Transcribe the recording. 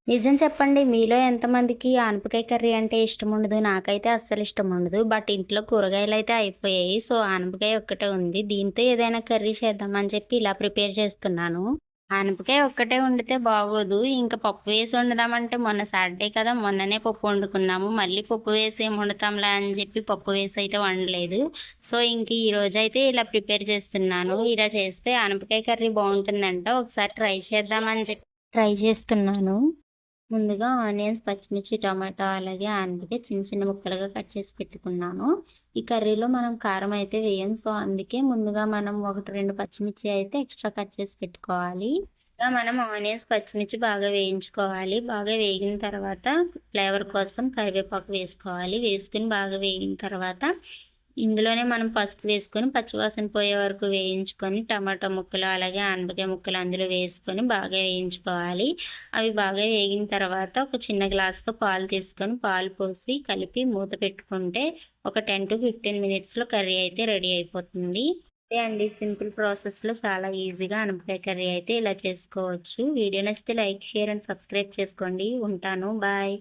నిజం చెప్పండి. మీలో ఎంతమందికి ఆనపకాయ కర్రీ అంటే ఇష్టముండదు? నాకైతే అస్సలు ఇష్టముండదు. బట్ ఇంట్లో కూరగాయలైతే అయిపోయాయి. సో, ఆనపకాయ ఒక్కటే ఉంది. దీంతో ఏదైనా కర్రీ చేద్దామని చెప్పి ఇలా ప్రిపేర్ చేస్తున్నాను. ఆనపకాయ ఒక్కటే వండితే బాగోదు. ఇంక పప్పు వేసి వండుదామంటే మొన్న సాటర్డే కదా! మొన్ననే పప్పు వండుకున్నాము. మళ్ళీ పప్పు వేసి ఏం వండుతాంలే అని చెప్పి పప్పు వేసయితే వండలేదు. సో, ఇంక ఈరోజైతే ఇలా ప్రిపేర్ చేస్తున్నాను. ఇలా చేస్తే ఆనపకాయ కర్రీ బావుంటుందంట. ఒకసారి ట్రై చేద్దామని చెప్పి ట్రై చేస్తున్నాను. ముందుగా ఆనియన్స్, పచ్చిమిర్చి, టమాటా అలాగే ఆనపకాయ చిన్న చిన్న ముక్కలుగా కట్ చేసి పెట్టుకున్నాను. ఈ కర్రీలో మనం కారం అయితే వేయం. సో, అందుకే ముందుగా మనం 1, 2 పచ్చిమిర్చి అయితే ఎక్స్‌ట్రా కట్ చేసి పెట్టుకోవాలి. ఇంకా మనం ఆనియన్స్, పచ్చిమిర్చి బాగా వేయించుకోవాలి. బాగా వేగిన తర్వాత ఫ్లేవర్ కోసం కరివేపాకు వేసుకోవాలి. వేసుకొని బాగా వేగిన తర్వాత ఇందులోనే మనం పసుపు వేసుకొని పచ్చివాసన పోయే వరకు వేయించుకొని టమాటా ముక్కలు అలాగే ఆనపకాయ ముక్కలు అందులో వేసుకొని బాగా వేయించుకోవాలి. అవి బాగా వేగిన తర్వాత ఒక చిన్న గ్లాస్‌తో పాలు తీసుకొని పాలు పోసి కలిపి మూత పెట్టుకుంటే ఒక 10-15 మినిట్స్‌లో కర్రీ అయితే రెడీ అయిపోతుంది. అంతే అండి. సింపుల్ ప్రాసెస్‌లో చాలా ఈజీగా ఆనపకాయ కర్రీ అయితే ఇలా చేసుకోవచ్చు. వీడియో నచ్చితే లైక్, షేర్ అండ్ సబ్స్క్రైబ్ చేసుకోండి. ఉంటాను. బాయ్.